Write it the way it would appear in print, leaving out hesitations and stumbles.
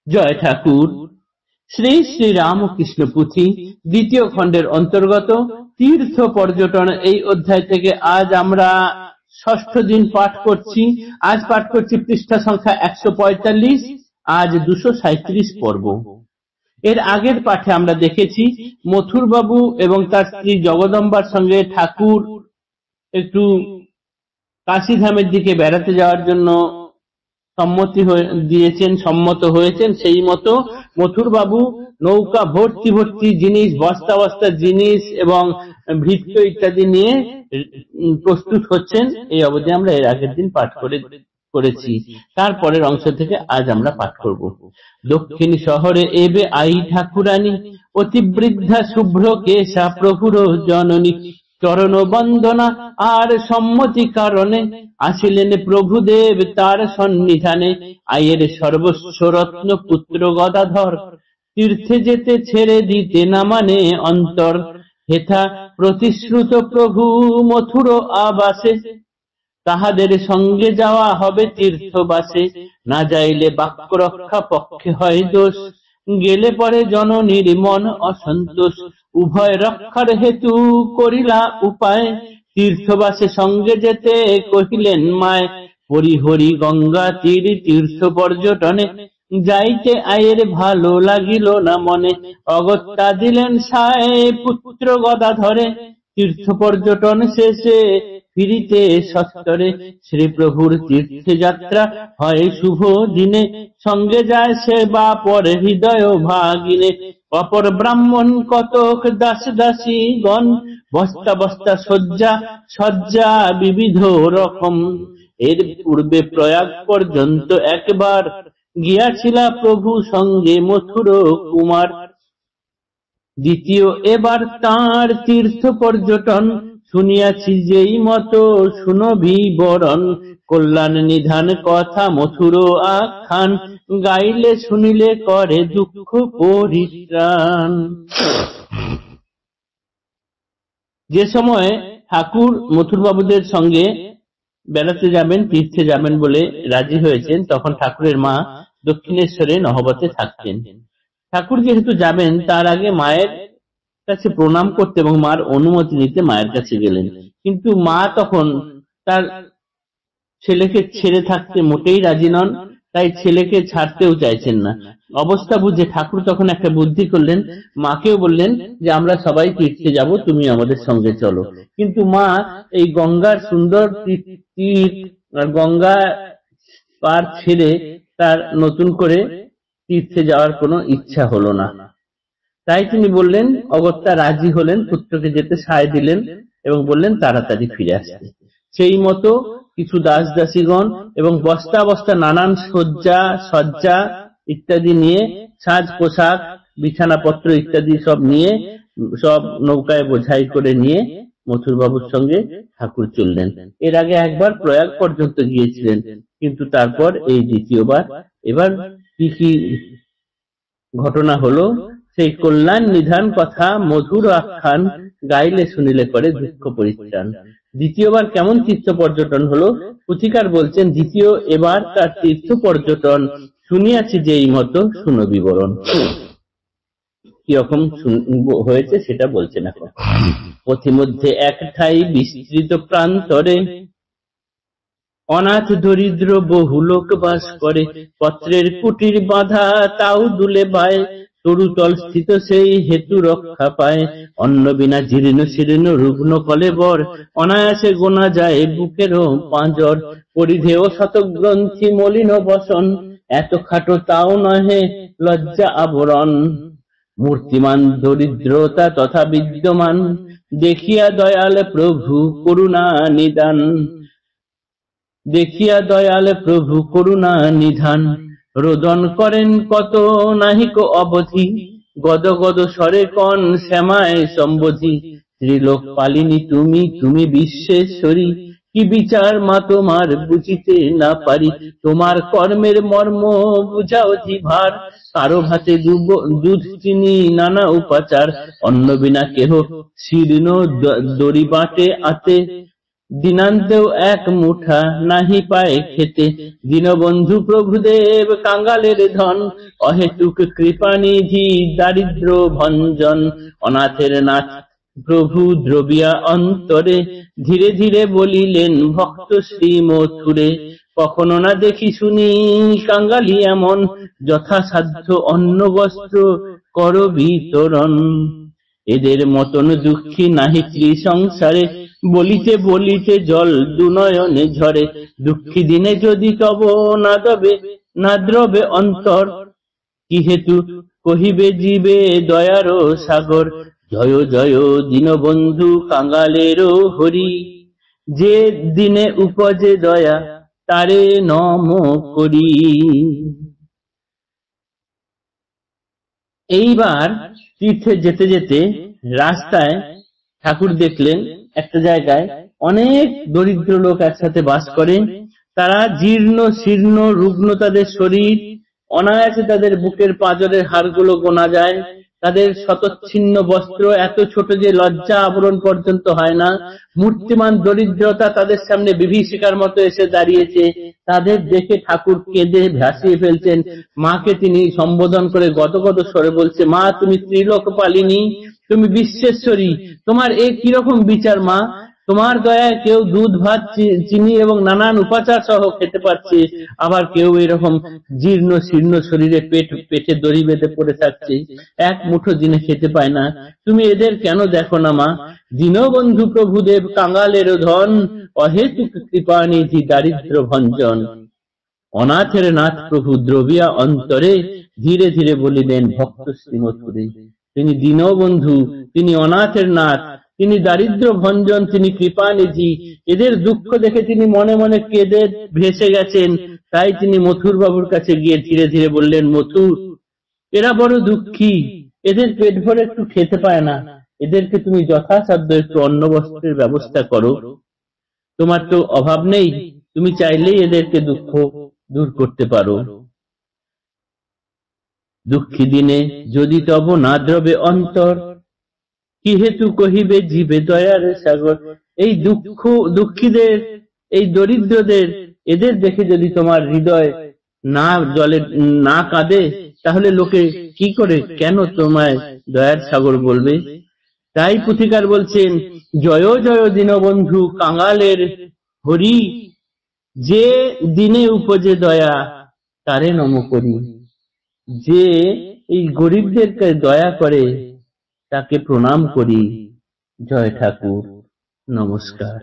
জয় ঠাকুর। শ্রী শ্রী রামকৃষ্ণ পুঁথি দ্বিতীয় খণ্ডের অন্তর্গত তীর্থ পর্যটন এই অধ্যায় থেকে আজ আমরা ষষ্ঠ দিন পাঠ করছি। আজ পাঠ করছি পৃষ্ঠা সংখ্যা 145, আজ 237 পর্ব। এর আগের পাঠে আমরা দেখেছি মথুর বাবু এবং তার স্ত্রী জগদম্বার সঙ্গে ঠাকুর একটু কাশীধামের দিকে বেড়াতে যাওয়ার জন্য সম্মত হয়েছেন। সেই মতো মথুর বাবু নৌকা ভর্তি ভর্তি জিনিস, বস্তা বস্তা জিনিস এবং ভৃত্য ইত্যাদি নিয়ে প্রস্তুত হচ্ছেন। এই অবধি আমরা এর আগের দিন পাঠ করেছি। তারপরের অংশ থেকে আজ আমরা পাঠ করব। দক্ষিণ শহরে এবে আই ঠাকুরানী, অতি বৃদ্ধা শুভ্র কেশা প্রভুর জননী, চরণ বন্দনা আর সম্মতি কারণে আসিলেন প্রভুদেব তার সন্নিধানে। আয়ের সর্বস্ব রত্ন পুত্র গদাধর, তীর্থে যেতে ছেড়ে দিতে না মানে অন্তর। হেথা প্রতিশ্রুত প্রভু মথুর আবাসে, তাহাদের সঙ্গে যাওয়া হবে তীর্থবাসে। না যাইলে বাক্য রক্ষা পক্ষে হয় দোষ, গেলে পরে জননীর মন অসন্তোষ। উভয় রক্ষার হেতু করিলা উপায়, তীর্থবাসে সঙ্গে যেতে কহিলেন মায়। হরিহরি গঙ্গা তীর তীর্থ পর্যটনে, যাইতে আয়ের ভালো লাগিল না মনে। অগত্যা দিলেন সায় পুত্র গদাধরে, তীর্থ পর্যটন শেষে ফিরিতে সত্তরে। শ্রীপ্রভুর তীর্থে যাত্রা হয় শুভ দিনে, সঙ্গে যায় সেবা পর হৃদয় ভাগিনে। অপর ব্রাহ্মণ কতক দাস দাসী গণ, বস্তা বস্তা সজ্জা সজ্জা বিবিধ রকম। এর পূর্বে প্রয়াগ পর্যন্ত একবার, গিয়াছিলা প্রভু সঙ্গে মথুর কুমার। দ্বিতীয় এবার তাঁর তীর্থ পর্যটন, শুনিয়াছি যেই মতো শুনো বিবরণ। কল্যাণ নিধান কথা মথুর আখ্যান, গাইলে শুনিলে করে দুঃখ পরিত্রাণ। যে সময় ঠাকুর মথুর বাবুদের সঙ্গে বেড়াতে যাবেন, তীর্থে যাবেন বলে রাজি হয়েছেন, তখন ঠাকুরের মা দক্ষিণেশ্বরে নহবতে থাকতেন। ঠাকুর যেহেতু যাবেন, তার আগে মায়ের কাছে প্রণাম করতে এবং মার অনুমতি নিতে মায়ের কাছে গেলেন। কিন্তু মা তখন তার ছেলেকে ছেড়ে থাকতে মোটেই রাজি নন, তাই ছেলেকে ছাড়তেও চাইছেন না। অবস্থা বুঝে ঠাকুর তখন একটা বুদ্ধি করলেন, মাকেও বললেন যে আমরা সবাই তীর্থে যাব, তুমি আমাদের সঙ্গে চলো। কিন্তু মা এই গঙ্গার সুন্দর তীর আর গঙ্গা পার ছেড়ে তার নতুন করে তীর্থে যাওয়ার কোনো ইচ্ছা হলো না। তাই তিনি বললেন, অগত্যা রাজি হলেন, পুত্রকে যেতে সায় দিলেন এবং বললেন তাড়াতাড়ি ফিরে আসতে। সেই মতো কিছু দাস দাসীগণ এবং বস্তা বস্তা নানান সজ্জা ইত্যাদি নিয়ে, সাজ পোশাক বিছানাপত্র ইত্যাদি সব নিয়ে, সব নৌকায় বোঝাই করে নিয়ে মথুর বাবুর সঙ্গে ঠাকুর চললেন। এর আগে একবার প্রয়াগ পর্যন্ত গিয়েছিলেন, কিন্তু তারপর এই দ্বিতীয়বার। এবার কি কি ঘটনা হলো সেই কল্যাণ নিধান কথা মধুর আখ্যান, গাইলে শুনিলে করে দুঃখ পরিত্রাণ। দ্বিতীয়বার কেমন তীর্থ পর্যটন হলো? পুথিকার বলছেন, দ্বিতীয় এবার তার তীর্থ পর্যটন, শুনিয়াছি যেই মতো শুনো বিবরণ। কিরকম হয়েছে সেটা বলছেন এখন। পথিমধ্যে এক ঠাই বিস্তৃত প্রান্তরে, অনাথ দরিদ্র বহু লোক বাস করে। পত্রের কুটির বাঁধা তাও দুলে বায়, তরুতল স্থিত সেই হেতু রক্ষা পায়। অন্ন বিনা জীর্ণ শীর্ণ রুগ্ন কলেবর, অনায়াসে গোনা যায় বুকেরও পাঁজর। পরিধেয় শতগ্রন্থি মলিন বসন, এত খাটো তাও নহে লজ্জা আবরণ। মূর্তিমান দরিদ্রতা তথা বিদ্যমান, দেখিয়া দয়াল প্রভু করুণা নিদান। দেখিয়া দয়াল প্রভু করুণা নিধান, রোদন করেন কত নাহিক অবধি। গদ গদ স্বরে কন শ্যামায় সম্বোধি, ত্রিলোক পালিনী তুমি তুমি বিশ্বেশ্বরী। কি বিচার মা তোমার বুঝিতে না পারি, তোমার কর্মের মর্ম বুঝা অতি ভার। কারো ভাতে দুধ চিনি নানা উপাচার, অন্ন বিনা কেহ শীর্ণ দড়ি বাটে আতে। দিনান্তেও এক মুঠা নাহি পায় খেতে। দীনবন্ধু প্রভুদেব কাঙ্গালের ধন, অহেতুক কৃপানিধি দারিদ্র ভঞ্জন। অনাথের নাথ প্রভু দ্রবিয়া অন্তরে, ধীরে ধীরে বলিলেন ভক্ত শ্রী মথুরে। কখনো না দেখি শুনি কাঙ্গালি এমন, যথাসাধ্য অন্ন বস্ত্র কর বিতরণ। এদের মতন দুঃখী নাহি সংসারে, বলিতে বলিতে জল দুনয়নে ঝরে। দুঃখী দিনে যদি তব না দ্রবে অন্তর, কি হেতু কহিবে জীবে দয়ার সাগর। জয় জয় দীনবন্ধু কাঙ্গালের হরি, যে দিনে উপজে দয়া তারে নম করি। এইবার তীর্থে যেতে যেতে রাস্তায় ঠাকুর দেখলেন একটা জায়গায় অনেক দরিদ্র লোক একসাথে বাস করেন। তারা জীর্ণ শীর্ণ রুগ্ন তাদের শরীর, অনায়াসে তাদের বুকের পাঁজরের হাড়গুলো গোনা যায়। তাদের শতচ্ছিন্ন বস্ত্র এত ছোট যে লজ্জা আবরণ পর্যন্ত হয় না। মূর্তিমান দরিদ্রতা তাদের সামনে বিভীষিকার মতো এসে দাঁড়িয়েছে। তাদের দেখে ঠাকুর কেঁদে ভাসিয়ে ফেলছেন। মাকে তিনি সম্বোধন করে গদগদ স্বরে বলছে, মা তুমি ত্রিলোকপালিনী, তুমি বিশ্বেশ্বরী, তোমার এ কিরকম বিচার মা? তোমার দয়ায় কেউ দুধ ভাত চিনি এবং নানান উপাচার সহ খেতে পারছে, আবার কেউ এরকম জীর্ণ শীর্ণ শরীরে পেটে দড়ি বেঁধে পড়ে থাকছে, এক মুঠো জিনিস খেতে পায় না। তুমি এদের কেন দেখো না মা? দীনবন্ধু প্রভুদেব কাঙ্গালের ধন, অহেতুক কৃপানিধি দারিদ্র ভঞ্জন। অনাথের নাথ প্রভু দ্রবিয়া অন্তরে, ধীরে ধীরে বলিলেন ভক্ত শ্রী মথুরে। তিনি দীনবন্ধু, তিনি অনাথের নাথ, তিনি দারিদ্র ভঞ্জন, তিনি কৃপানিধি। এদের দুঃখ দেখে তিনি মনে মনে কেঁদে ভেসে গেছেন। তাই তিনি মথুর বাবুর কাছে গিয়ে ধীরে ধীরে বললেন, মথুর, এরা বড় দুঃখী, এদের পেট ভরে একটু খেতে পায় না, এদেরকে তুমি যথাসাধ্য একটু অন্ন বস্ত্রের ব্যবস্থা করো। তোমার তো অভাব নেই, তুমি চাইলেই এদেরকে দুঃখ দূর করতে পারো। দুঃখী দিনে যদি তব না দ্রবে অন্তর, কি হেতু কহিবে জীবে দয়ার সাগর। এই দুঃখীদের, এই দরিদ্রদের, এদের দেখে যদি তোমার হৃদয় না জলে না কাঁদে, তাহলে লোকে কি করে কেন তোমায় দয়ার সাগর বলবে? তাই পুথিকার বলছেন, জয় জয় দীনবন্ধু কাঙ্গালের হরি, যে দিনে উপজে দয়া তারে নম করি। যে এই গরিবদেরকে দয়া করে তাকে প্রণাম করি। জয় ঠাকুর, নমস্কার।